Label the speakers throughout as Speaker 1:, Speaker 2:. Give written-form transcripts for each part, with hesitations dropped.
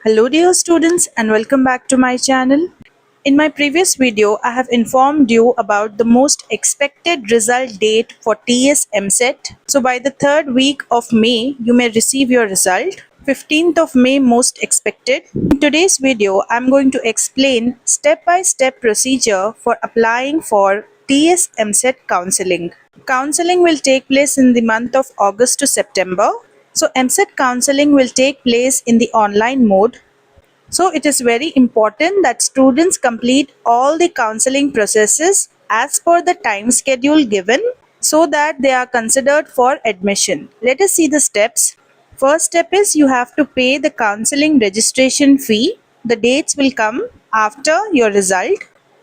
Speaker 1: Hello dear students and welcome back to my channel. In my previous video, I have informed you about the most expected result date for TS EAMCET. So by the third week of May, you may receive your result. 15th of May most expected. In today's video, I am going to explain step-by-step procedure for applying for TS EAMCET counseling. Counseling will take place in the month of August to September. So EAMCET counseling will take place in the online mode. So it is very important that students complete all the counseling processes as per the time schedule given so that they are considered for admission. Let us see the steps. First step is you have to pay the counseling registration fee. The dates will come after your result.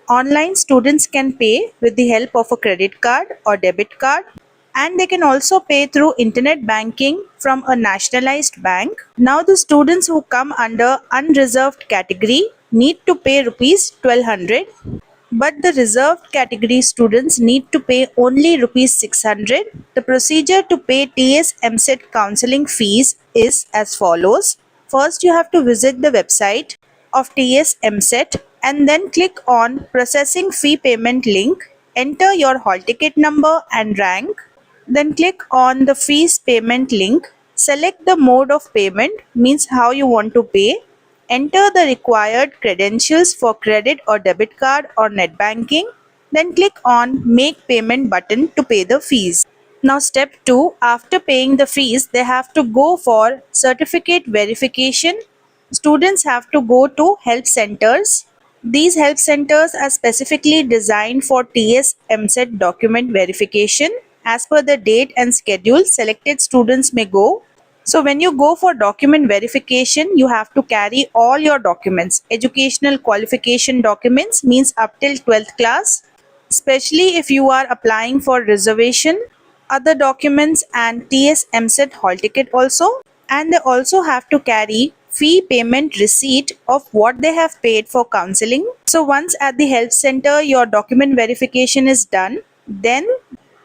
Speaker 1: Online students can pay with the help of a credit card or debit card, and they can also pay through internet banking from a nationalized bank. Now the students who come under unreserved category need to pay rupees 1200, but the reserved category students need to pay only rupees 600. The procedure to pay TS EAMCET counseling fees is as follows. First, you have to visit the website of TS EAMCET and then click on processing fee payment link. Enter your hall ticket number and rank. Then click on the fees payment link. Select the mode of payment, means how you want to pay. Enter the required credentials for credit or debit card or net banking. Then click on make payment button to pay the fees. Now step 2, after paying the fees, they have to go for certificate verification. Students have to go to help centers. These help centers are specifically designed for TS EAMCET document verification. As per the date and schedule, selected students may go. So when you go for document verification, you have to carry all your documents. Educational qualification documents means up till 12th class, especially if you are applying for reservation, other documents and TS EAMCET hall ticket also. And they also have to carry fee payment receipt of what they have paid for counseling. So once at the health center your document verification is done, then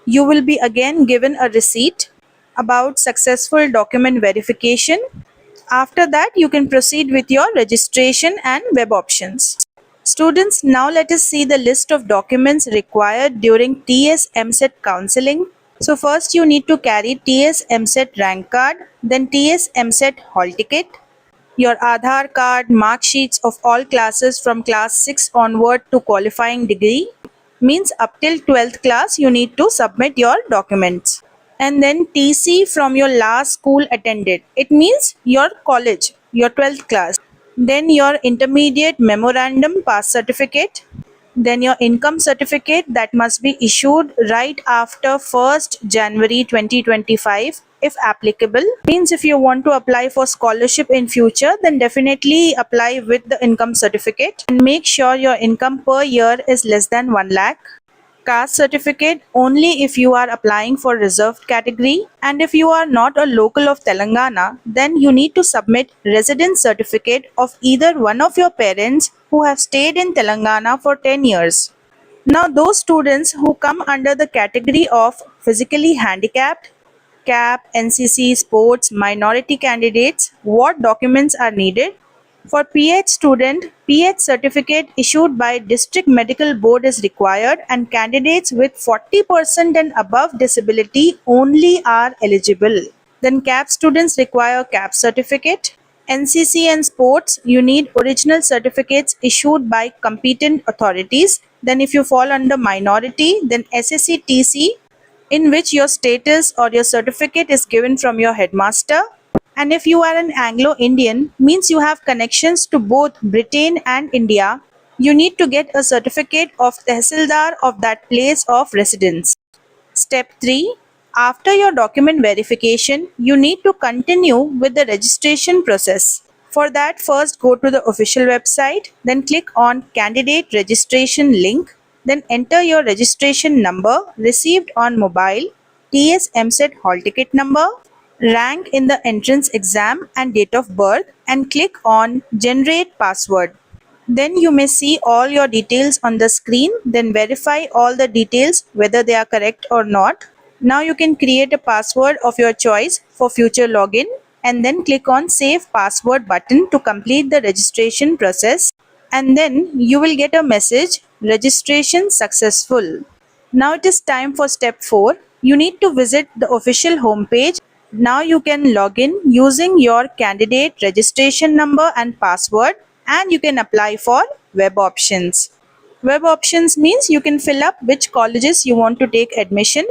Speaker 1: you will be again given a receipt about successful document verification. After that, you can proceed with your registration and web options. Students, now let us see the list of documents required during TS EAMCET counseling. So first you need to carry TS EAMCET rank card, then TS EAMCET hall ticket, your Aadhaar card, mark sheets of all classes from class 6 onward to qualifying degree, means up till 12th class you need to submit your documents, and then TC from your last school attended, it means your college, your 12th class, then your intermediate memorandum pass certificate, then your income certificate that must be issued right after 1st January 2025 if applicable. Means if you want to apply for scholarship in future, then definitely apply with the income certificate and make sure your income per year is less than 1 lakh. Caste certificate only if you are applying for reserved category, and if you are not a local of Telangana, then you need to submit residence certificate of either one of your parents who have stayed in Telangana for 10 years. Now those students who come under the category of physically handicapped, CAP, NCC, sports, minority candidates, what documents are needed? For PH student, PH certificate issued by District Medical Board is required, and candidates with 40% and above disability only are eligible. Then CAP students require CAP certificate. NCC and sports, you need original certificates issued by competent authorities. Then if you fall under minority, then SSC TC, in which your status or your certificate is given from your headmaster. And if you are an Anglo-Indian, means you have connections to both Britain and India, you need to get a certificate of Tehsildar of that place of residence. Step 3. After your document verification, you need to continue with the registration process. For that, first go to the official website, then click on candidate registration link, then enter your registration number received on mobile, TS EAMCET hall ticket number, rank in the entrance exam and date of birth, and click on generate password. Then you may see all your details on the screen, then verify all the details whether they are correct or not. Now you can create a password of your choice for future login and then click on Save Password button to complete the registration process, and then you will get a message, registration successful. Now it is time for step 4. You need to visit the official homepage. Now you can log in using your candidate registration number and password, and you can apply for web options. Web options means you can fill up which colleges you want to take admission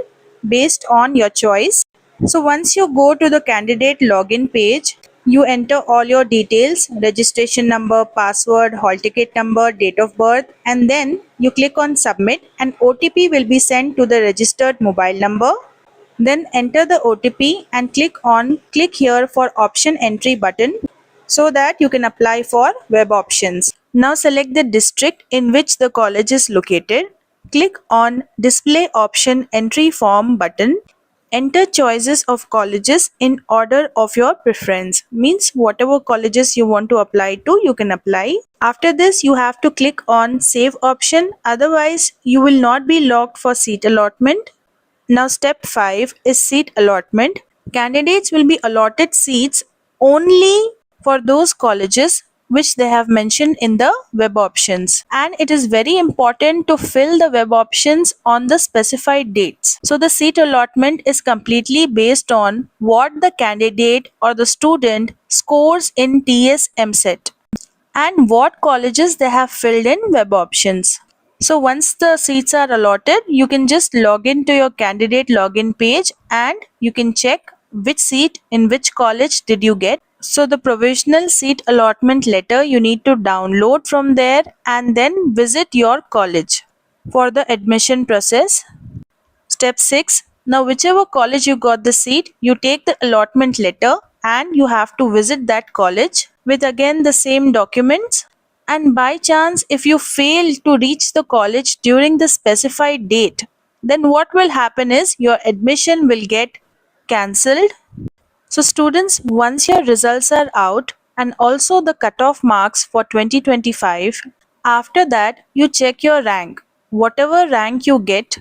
Speaker 1: based on your choice. So once you go to the candidate login page, you enter all your details, registration number, password, hall ticket number, date of birth, and then you click on submit, and OTP will be sent to the registered mobile number. Then enter the OTP and click on click here for option entry button so that you can apply for web options. Now select the district in which the college is located. Click on display option entry form button. Enter choices of colleges in order of your preference. Means whatever colleges you want to apply to, you can apply. After this, you have to click on save option. Otherwise, you will not be logged for seat allotment. Now step 5 is seat allotment. Candidates will be allotted seats only for those colleges which they have mentioned in the web options, and it is very important to fill the web options on the specified dates. So the seat allotment is completely based on what the candidate or the student scores in TS EAMCET and what colleges they have filled in web options. So once the seats are allotted, you can just log into your candidate login page and you can check which seat in which college did you get. So the provisional seat allotment letter you need to download from there and then visit your college for the admission process. Step 6. Now whichever college you got the seat, you take the allotment letter and you have to visit that college with again the same documents. And by chance, if you fail to reach the college during the specified date, then what will happen is your admission will get cancelled. So students, once your results are out and also the cutoff marks for 2025, after that you check your rank. Whatever rank you get,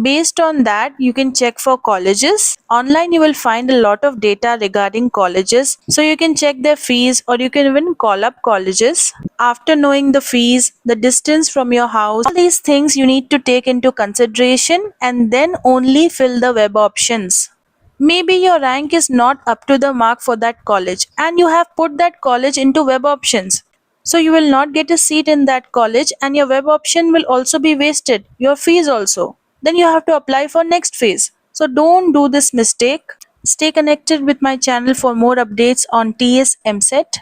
Speaker 1: based on that you can check for colleges. Online you will find a lot of data regarding colleges, so you can check their fees or you can even call up colleges. After knowing the fees, the distance from your house, all these things you need to take into consideration and then only fill the web options. Maybe your rank is not up to the mark for that college and you have put that college into web options. So you will not get a seat in that college and your web option will also be wasted, your fees also. Then you have to apply for next phase. So don't do this mistake. Stay connected with my channel for more updates on TS EAMCET.